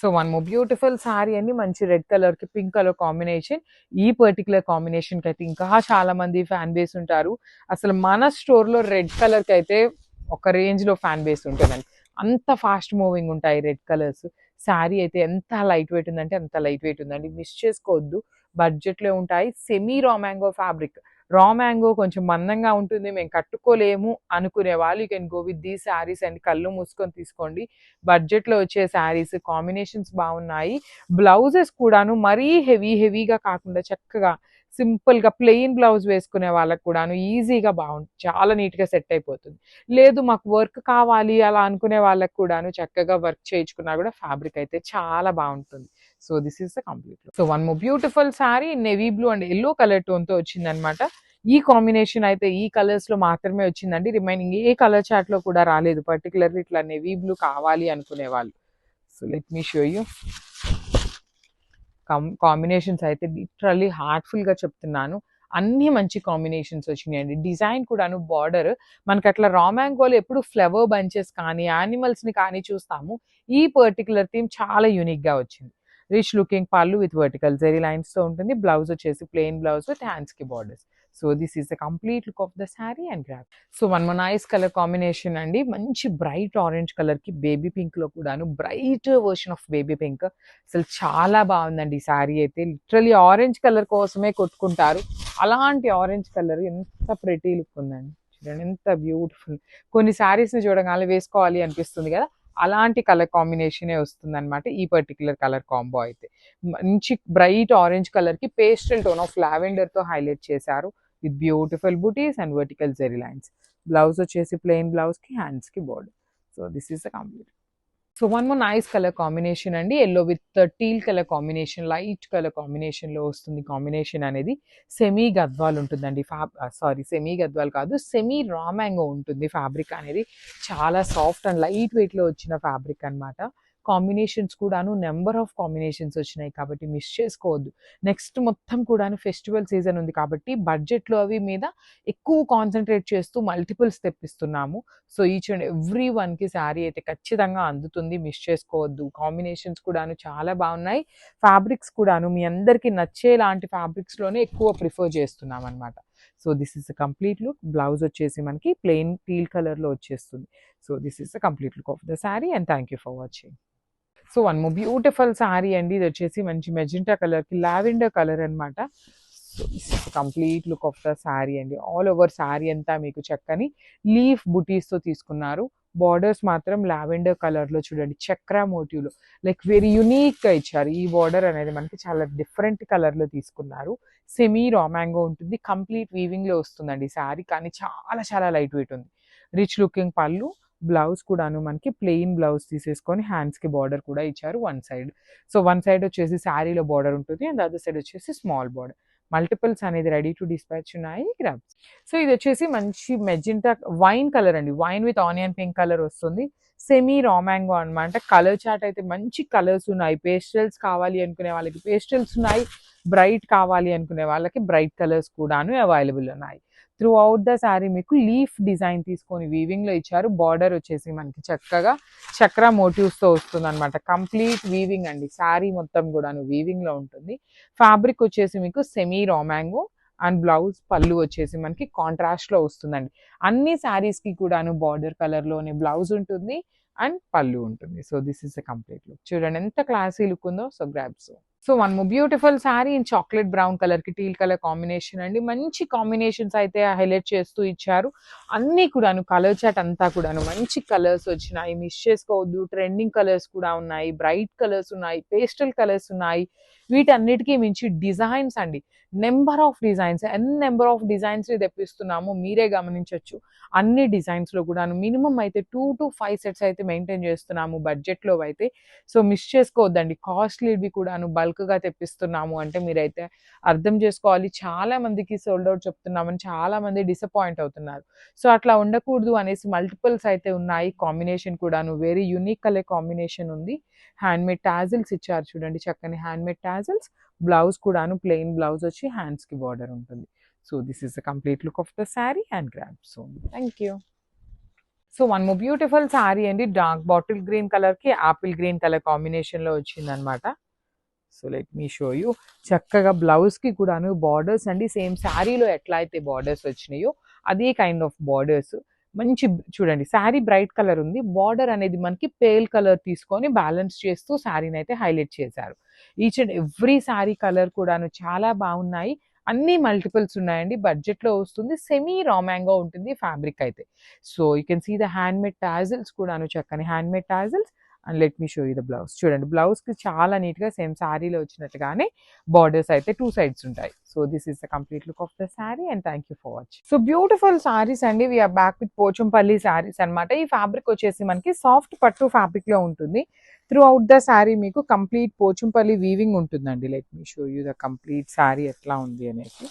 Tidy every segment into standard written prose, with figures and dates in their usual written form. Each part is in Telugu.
So one more beautiful sorry అండి, మంచి రెడ్ కలర్ కి పింక్ కలర్ కాంబినేషన్. ఈ పర్టికులర్ కాంబినేషన్ కి అయితే ఇంకా చాలా మంది ఫ్యాన్ బేస్ ఉంటారు. అసలు మన స్టోర్ లో రెడ్ కలర్ కి అయితే ఒక రేంజ్ లో ఫ్యాన్ బేస్ ఉంటుందండి. అంత ఫాస్ట్ మూవింగ్ ఉంటాయి రెడ్ కలర్స్. శారీ అయితే ఎంత లైట్ వెయిట్ ఉందంటే అంత లైట్ వెయిట్ ఉందండి, మిస్ చేసుకోవద్దు. బడ్జెట్ లో ఉంటాయి. Semi raw mango fabric. Raw mango కొంచెం మందంగా ఉంటుంది, మేము కట్టుకోలేము అనుకునే వాళ్ళు యూ కెన్ గో విత్ దీ శారీస్ అండ్ కళ్ళు మూసుకొని తీసుకోండి. బడ్జెట్ లో వచ్చే శారీస్ కాంబినేషన్స్ బాగున్నాయి. బ్లౌజెస్ కూడాను మరీ హెవీగా కాకుండా చక్కగా సింపుల్ గా ప్లెయిన్ బ్లౌజ్ వేసుకునే వాళ్ళకి కూడాను ఈజీగా బాగుంటుంది, చాలా నీట్ గా సెట్ అయిపోతుంది. లేదు మాకు వర్క్ కావాలి అలా అనుకునే వాళ్ళకి కూడాను చక్కగా వర్క్ చేయించుకున్నా కూడా ఫ్యాబ్రిక్ అయితే చాలా బాగుంటుంది. So this is the complete look. So one more beautiful sorry navy blue and yellow colour tone తో వచ్చిందనమాట. ఈ కాంబినేషన్ అయితే ఈ కలర్స్ లో మాత్రమే వచ్చిందండి, రిమైనింగ్ ఏ కలర్ చార్ట్ లో కూడా రాలేదు. పర్టికులర్లీ ఇట్లా నేవీ బ్లూ కావాలి అనుకునే వాళ్ళు. So let me show you. Combinations అయితే లిటరల్లీ హార్ట్ఫుల్ గా చెప్తున్నాను, అన్ని మంచి కాంబినేషన్స్ వచ్చినాయండి. డిజైన్ కూడాను బార్డర్ మనకి అట్లా రా మ్యాంగోలో ఎప్పుడు ఫ్లవర్ బంచెస్ కానీ యానిమల్స్ ని కానీ చూస్తాము. ఈ పర్టికులర్ థీమ్ చాలా యూనిక్ గా వచ్చింది. రిచ్ లుకింగ్ పళ్ళు విత్ వర్టికల్ జెరీ లైన్స్ తో ఉంటుంది. బ్లౌజ్ వచ్చేసి ప్లెయిన్ బ్లౌజ్ విత్ హ్యాండ్స్ కి borders. So this is the complete look of the sari and grab. So one more nice colour combination అండి, మంచి బ్రైట్ ఆరెంజ్ కలర్ కి బేబీ పింక్ లో కూడాను bright version of baby pink. అసలు చాలా బాగుందండి ఈ శారీ అయితే. లిటరలీ ఆరెంజ్ కలర్ కోసమే కొట్టుకుంటారు. అలాంటి ఆరెంజ్ కలర్ ఎంత ప్రెటీ లుక్ ఉందండి, చూడండి ఎంత బ్యూటిఫుల్. కొన్ని శారీస్ ని చూడగానే వేసుకోవాలి అనిపిస్తుంది కదా, అలాంటి కలర్ కాంబినేషనే వస్తుంది అనమాట ఈ పర్టికులర్ కలర్ కాంబో అయితే. మంచి బ్రైట్ ఆరెంజ్ కలర్ కి పేస్టల్ టోన్ ఆఫ్ లావెండర్ తో హైలైట్ చేశారు with beautiful booties and vertical zari lines. Blouse వచ్చేసి ప్లెయిన్ బ్లౌజ్ కి హ్యాండ్స్ కి border. So this is the complete. So one more nice colour combination అండి, yellow with teal colour combination, light colour combination లో వస్తుంది. కాంబినేషన్ అనేది సెమీ గద్వాల్ ఉంటుందండి. సెమీ గద్వాల్ కాదు, సెమీ రా మ్యాంగో ఉంటుంది. ఫ్యాబ్రిక్ అనేది చాలా సాఫ్ట్ అండ్ లైట్ వెయిట్ లో వచ్చిన ఫ్యాబ్రిక్ అన్నమాట. కాంబినేషన్స్ కూడాను నెంబర్ ఆఫ్ కాంబినేషన్స్ వచ్చినాయి కాబట్టి మిస్ చేసుకోవద్దు. నెక్స్ట్ మొత్తం కూడాను ఫెస్టివల్ సీజన్ ఉంది కాబట్టి బడ్జెట్లో అవి మీద ఎక్కువ కాన్సన్ట్రేట్ చేస్తూ మల్టిపుల్స్ తెప్పిస్తున్నాము. సో ఈచ్ అండ్ ఎవ్రీ వన్కి శారీ అయితే ఖచ్చితంగా అందుతుంది, మిస్ చేసుకోవద్దు. కాంబినేషన్స్ కూడాను చాలా బాగున్నాయి. ఫ్యాబ్రిక్స్ కూడాను మీ అందరికీ నచ్చేలాంటి ఫ్యాబ్రిక్స్లోనే ఎక్కువ ప్రిఫర్ చేస్తున్నాం అనమాట. So this is the complete look. Blouse వచ్చేసి మనకి ప్లెయిన్ టీల్ కలర్లో వచ్చేస్తుంది. So this is the complete look of the sari and thank you for watching. So one more beautiful sari అండి, ఇది వచ్చేసి మంచి మెజెంటా కలర్కి లావెండర్ కలర్ అనమాట. So complete look of the sari అండి. ఆల్ ఓవర్ శారీ అంతా మీకు చక్కని లీఫ్ బుటీస్తో తీసుకున్నారు. బార్డర్స్ మాత్రం లావెండర్ కలర్లో చూడండి చక్ర మోటివ్లో లైక్ వెరీ యూనిక్గా ఇచ్చారు. ఈ బార్డర్ అనేది మనకి చాలా డిఫరెంట్ కలర్లో తీసుకున్నారు. సెమీ రా మ్యాంగో ఉంటుంది, కంప్లీట్ వీవింగ్లో వస్తుందండి శారీ, కానీ చాలా చాలా లైట్ వెయిట్ ఉంది. రిచ్ లుకింగ్ పళ్ళు, బ్లౌజ్ కూడాను మనకి ప్లెయిన్ బ్లౌజ్ తీసేసుకొని హ్యాండ్స్కి బార్డర్ కూడా ఇచ్చారు one side. So one side వచ్చేసి శారీలో బార్డర్ ఉంటుంది అండ్ అదర్ సైడ్ వచ్చేసి స్మాల్ బార్డర్. మల్టిపుల్స్ అనేది రెడీ టు డిస్పాచ్ ఉన్నాయి గ్రాబ్స్. సో ఇది వచ్చేసి మంచి మెజెంటా వైన్ కలర్ అండి, wine with onion pink colour వస్తుంది. సెమీ రా మ్యాంగో అనమాట. కలర్ చార్ట్ అయితే మంచి కలర్స్ ఉన్నాయి. పేస్టల్స్ కావాలి అనుకునే వాళ్ళకి పేస్టల్స్ ఉన్నాయి, బ్రైట్ కావాలి అనుకునే వాళ్ళకి బ్రైట్ కలర్స్ కూడాను అవైలబుల్ ఉన్నాయి. త్రూ అవుట్ ద శారీ మీకు లీఫ్ డిజైన్ తీసుకొని వీవింగ్లో ఇచ్చారు. బార్డర్ వచ్చేసి మనకి చక్కగా చక్ర మోటివ్స్తో వస్తుంది అనమాట. కంప్లీట్ వీవింగ్ అండి, శారీ మొత్తం కూడాను వీవింగ్లో ఉంటుంది. ఫ్యాబ్రిక్ వచ్చేసి మీకు semi raw mango and blouse పళ్ళు వచ్చేసి మనకి కాంట్రాస్ట్లో వస్తుందండి. అన్ని శారీస్కి కూడాను బార్డర్ కలర్లోనే బ్లౌజ్ ఉంటుంది అండ్ పళ్ళు ఉంటుంది. So this is the complete look. చూడండి ఎంత క్లాసీ లుక్ ఉందో. So grabs. So one more beautiful sari in chocolate brown colour కి టీల్ కలర్ కాంబినేషన్ అండి. మంచి కాంబినేషన్స్ అయితే హైలైట్ చేస్తూ ఇచ్చారు. అన్ని కూడాను కలర్ చాట్ అంతా కూడాను మంచి కలర్స్ వచ్చినాయి, మిస్ చేసుకోవద్దు. ట్రెండింగ్ కలర్స్ కూడా ఉన్నాయి, బ్రైట్ కలర్స్ ఉన్నాయి, పేస్టల్ కలర్స్ ఉన్నాయి. వీటన్నిటికీ మించి డిజైన్స్ అండి, number of designs, number of designs తెప్పిస్తున్నాము, మీరే గమనించవచ్చు. అన్ని డిజైన్స్ లో కూడా మినిమం అయితే 2 to 5 సెట్స్ అయితే మెయింటైన్ చేస్తున్నాము బడ్జెట్ లో అయితే. సో మిస్ చేసుకోవద్దండి. కాస్ట్లీవి కూడాను బల్క్ గా తెప్పిస్తున్నాము అంటే మీరైతే అర్థం చేసుకోవాలి. చాలా మందికి సోల్డ్ అవుట్ చెప్తున్నామని చాలా మంది డిసప్పాయింట్ అవుతున్నారు. సో అట్లా ఉండకూడదు అనేసి మల్టిపుల్స్ అయితే ఉన్నాయి. కాంబినేషన్ కూడాను వెరీ యూనిక్ కలర్ కాంబినేషన్ ఉంది. హ్యాండ్మేడ్ టాజిల్స్ ఇచ్చారు చూడండి, చక్కని హ్యాండ్మేడ్ టాజిల్స్. బ్లౌజ్ కూడాను ప్లెయిన్ బ్లౌజ్ వచ్చి హ్యాండ్స్ కి బార్డర్ ఉంటుంది. So this is the complete look of the sari and grab. So thank you. So one more beautiful sari అండి, డార్క్ బాటిల్ గ్రీన్ కలర్ కి ఆపిల్ గ్రీన్ కలర్ కాంబినేషన్ లో వచ్చింది అనమాట. So let me show you. చక్కగా బ్లౌజ్ కి కూడాను బార్డర్స్ అండి, సేమ్ శారీలో ఎట్లా అయితే బార్డర్స్ వచ్చినాయో అదే కైండ్ ఆఫ్ బార్డర్స్. మంచి చూడండి, శారీ బ్రైట్ కలర్ ఉంది, బార్డర్ అనేది మనకి పేల్ కలర్ తీసుకొని బ్యాలెన్స్ చేస్తూ శారీని అయితే హైలైట్ చేశారు. Each and every sari colour కూడాను చాలా బాగున్నాయి. అన్ని మల్టిపుల్స్ ఉన్నాయండి, బడ్జెట్ లో వస్తుంది, సెమీ రా మ్యాంగో ఉంటుంది ఫ్యాబ్రిక్ అయితే. So you can see the handmade tassels కూడాను, చక్కని handmade tassels. And let me show you the blouse. చూడండి, బ్లౌజ్ కి చాలా నీట్ గా సేమ్ శారీలో వచ్చినట్టుగానే బార్డర్స్ అయితే 2 సైడ్స్ ఉంటాయి. So this is the complete look of the sari and thank you for watching. So beautiful saris అండి, we are back with Pochampally saris అనమాట. ఈ ఫ్యాబ్రిక్ వచ్చేసి మనకి సాఫ్ట్ పట్టు ఫ్యాబ్రిక్ లో ఉంటుంది. త్రూ అవుట్ ద శారీ మీకు కంప్లీట్ పోచంపల్లి వీవింగ్ ఉంటుందండి. Let me show you the complete sari ఎట్లా ఉంది అనేది.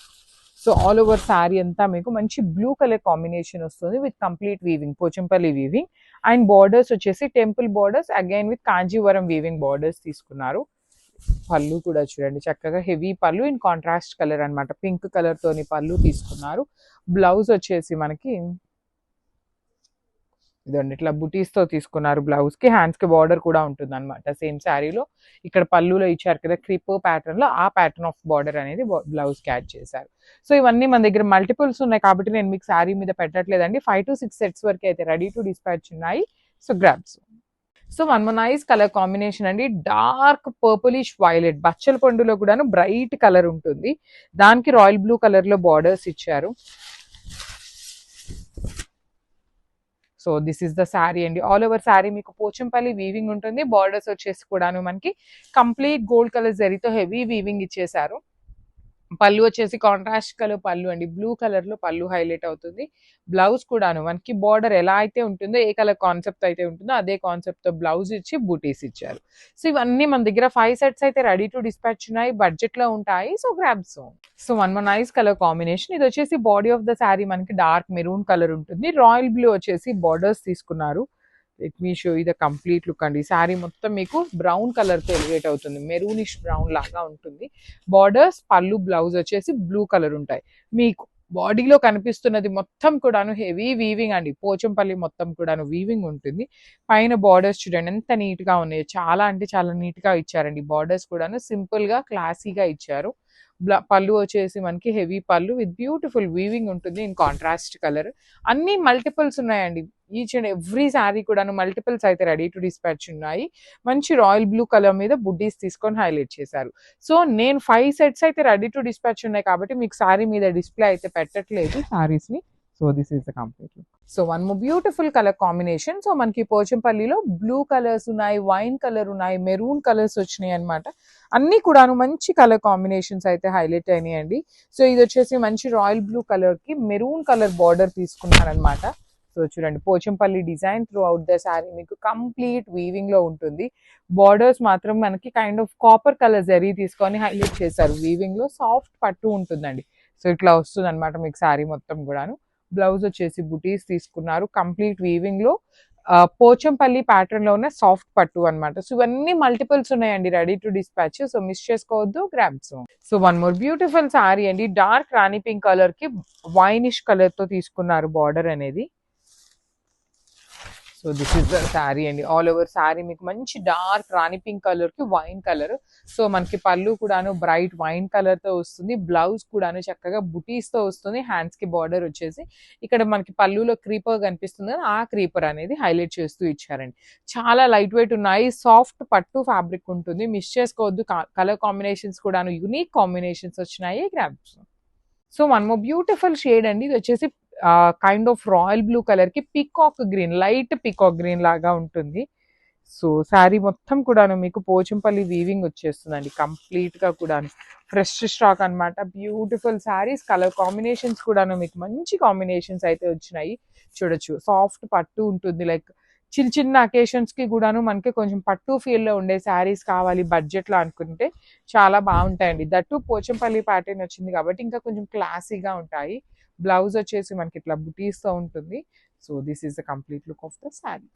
సో ఆల్ ఓవర్ శారీ అంతా మీకు మంచి బ్లూ కలర్ కాంబినేషన్ వస్తుంది with complete weaving, Pochampally weaving. And borders వచ్చేసి temple borders again with Kanjeevaram weaving borders తీసుకున్నారు. పళ్ళు కూడా చూడండి, చక్కగా హెవీ పళ్ళు ఇన్ కాంట్రాస్ట్ కలర్ అనమాట, పింక్ కలర్ తోని పళ్ళు తీసుకున్నారు. బ్లౌజ్ వచ్చేసి మనకి ఇదండి ఇట్లా బుటీస్ తో తీసుకున్నారు. బ్లౌజ్ కి హ్యాండ్స్ కి బార్డర్ కూడా ఉంటుంది అనమాట సేమ్ శారీలో. ఇక్కడ పళ్ళులో ఇచ్చారు కదా క్రిపో ప్యాటర్న్ లో, ఆ ప్యాటర్న్ ఆఫ్ బార్డర్ అనేది బ్లౌజ్ కి యాడ్ చేశారు. సో ఇవన్నీ మన దగ్గర మల్టిపుల్స్ ఉన్నాయి కాబట్టి నేను మీకు శారీ మీద పెట్టట్లేదండి. 5 to 6 సెట్స్ వరకు అయితే రెడీ టు డిస్పాచ్ ఉన్నాయి. So grabs. So one more nice colour combination అండి, డార్క్ పర్పులిష్ వైలెట్, బచ్చల పండులో కూడాను బ్రైట్ కలర్ ఉంటుంది, దానికి రాయల్ బ్లూ కలర్ లో బార్డర్స్ ఇచ్చారు. So this is the sari అండి, ఆల్ ఓవర్ శారీ మీకు పోచంపల్లి వీవింగ్ ఉంటుంది. బార్డర్స్ వచ్చేసి కూడాను మనకి కంప్లీట్ గోల్డ్ కలర్ జరీతో హెవీ వీవింగ్ ఇచ్చేసారు. పళ్ళు వచ్చేసి కాంట్రాస్ట్ కలర్ పళ్ళు అండి, బ్లూ కలర్ లో పళ్ళు హైలైట్ అవుతుంది. బ్లౌజ్ కూడాను మనకి బార్డర్ ఎలా అయితే ఉంటుందో, ఏ కలర్ కాన్సెప్ట్ అయితే ఉంటుందో అదే కాన్సెప్ట్ తో బ్లౌజ్ ఇచ్చి బూటీస్ ఇచ్చారు. సో ఇవన్నీ మన దగ్గర 5 సెట్స్ అయితే రెడీ టు డిస్పాచ్ ఉన్నాయి, బడ్జెట్ లో ఉంటాయి. So grabs. So one more nice colour combination, ఇది వచ్చేసి బాడీ ఆఫ్ ద శారీ మనకి డార్క్ మెరూన్ కలర్ ఉంటుంది, రాయల్ బ్లూ వచ్చేసి బార్డర్స్ తీసుకున్నారు. Let me show you the complete look అండి. శారీ మొత్తం మీకు బ్రౌన్ కలర్ తో ఎలివేట్ అవుతుంది, మెరూనిష్ బ్రౌన్ లాగా ఉంటుంది. బార్డర్స్, పళ్ళు, బ్లౌజ్ వచ్చేసి బ్లూ కలర్ ఉంటాయి. మీకు బాడీలో కనిపిస్తున్నది మొత్తం కూడాను హెవీ వీవింగ్ అండి, పోచంపల్లి మొత్తం కూడాను వీవింగ్ ఉంటుంది. పైన బార్డర్స్ చూడండి ఎంత నీట్ గా ఉన్నాయి, చాలా అంటే చాలా నీట్ గా ఇచ్చారండి. బార్డర్స్ కూడాను సింపుల్ గా క్లాసీగా ఇచ్చారు. పళ్ళు వచ్చేసి మనకి హెవీ పళ్ళు విత్ బ్యూటిఫుల్ వీవింగ్ ఉంటుంది ఇన్ కాంట్రాస్ట్ కలర్. అన్ని మల్టిపుల్స్ ఉన్నాయండి, ఈచ్ అండ్ ఎవ్రీ శారీ కూడాను మల్టిపుల్స్ అయితే రెడీ టు డిస్పాచ్ ఉన్నాయి. మంచి రాయల్ బ్లూ కలర్ మీద బుడ్డీస్ తీసుకొని హైలైట్ చేశారు. సో నేను 5 సెట్స్ అయితే రెడీ టు డిస్పాచ్ ఉన్నాయి కాబట్టి మీకు శారీ మీద డిస్ప్లే అయితే పెట్టట్లేదు శారీస్ ని. So this is the complete look. So one more beautiful colour combination. So మనకి పోచంపల్లిలో బ్లూ కలర్స్ ఉన్నాయి, వైన్ కలర్ ఉన్నాయి, మెరూన్ కలర్స్ వచ్చినాయి అనమాట. అన్ని కూడాను మంచి కలర్ కాంబినేషన్స్ అయితే హైలైట్ అయినాయండి. సో ఇది వచ్చేసి మంచి రాయల్ బ్లూ కలర్ కి మెరూన్ కలర్ బార్డర్ తీసుకున్నారనమాట. సో చూడండి, Pochampally design throughout the sari మీకు కంప్లీట్ వీవింగ్ లో ఉంటుంది. బార్డర్స్ మాత్రం మనకి kind of copper colour zari తీసుకొని హైలైట్ చేశారు. వీవింగ్ లో సాఫ్ట్ పట్టు ఉంటుందండి. సో ఇట్లా వస్తుంది అనమాట మీకు శారీ మొత్తం కూడాను. బ్లౌజ్ వచ్చేసి బుటీస్ తీసుకున్నారు, కంప్లీట్ వీవింగ్ లో పోచంపల్లి ప్యాటర్న్ లో ఉన్న సాఫ్ట్ పట్టు అనమాట. సో ఇవన్నీ మల్టిపుల్స్ ఉన్నాయండి ready to dispatch. So miss చేసుకోవద్దు, grabs. So one more beautiful sari అండి, డార్క్ రాణి పింక్ కలర్ కి వైనిష్ కలర్ తో తీసుకున్నారు బార్డర్ అనేది. So this is the sari అండి, ఆల్ ఓవర్ శారీ మీకు మంచి డార్క్ రాణి పింక్ కలర్ కి వైన్ కలర్. సో మనకి పళ్ళు కూడాను బ్రైట్ వైన్ కలర్ తో వస్తుంది. బ్లౌజ్ కూడాను చక్కగా బుటీస్ తో వస్తుంది. హ్యాండ్స్ కి బార్డర్ వచ్చేసి ఇక్కడ మనకి పళ్ళులో క్రీపర్ కనిపిస్తుంది, ఆ క్రీపర్ అనేది హైలైట్ చేస్తూ ఇచ్చారండి. చాలా లైట్ వెయిట్ ఉన్నాయి, సాఫ్ట్ పట్టు ఫ్యాబ్రిక్ ఉంటుంది, మిస్ చేసుకోవద్దు. కలర్ కాంబినేషన్స్ కూడాను యూనిక్ కాంబినేషన్స్ వచ్చినాయి, grabs. So one more beautiful shade అండి, ఇది వచ్చేసి kind of royal blue colour కి peacock green, light peacock green లాగా ఉంటుంది. సో శారీ మొత్తం కూడాను మీకు పోచంపల్లి వీవింగ్ వచ్చేస్తుందండి కంప్లీట్ గా కూడాను. ఫ్రెష్ స్టాక్ అనమాట, బ్యూటిఫుల్ శారీస్. కలర్ కాంబినేషన్స్ కూడాను మీకు మంచి కాంబినేషన్స్ అయితే వచ్చినాయి. చూడొచ్చు, సాఫ్ట్ పట్టు ఉంటుంది, లైక్ చిన్న చిన్న అకేషన్స్ కి కూడాను మనకి కొంచెం పట్టు ఫీల్ లో ఉండే శారీస్ కావాలి బడ్జెట్ లో అనుకుంటే చాలా బాగుంటాయండి. దట్టు పోచంపల్లి ప్యాటర్న్ వచ్చింది కాబట్టి ఇంకా కొంచెం క్లాసీగా ఉంటాయి. బ్లౌజ్ వచ్చేసి మనకి ఇట్లా బుటీస్ తో ఉంటుంది. So this is the complete look of the sari.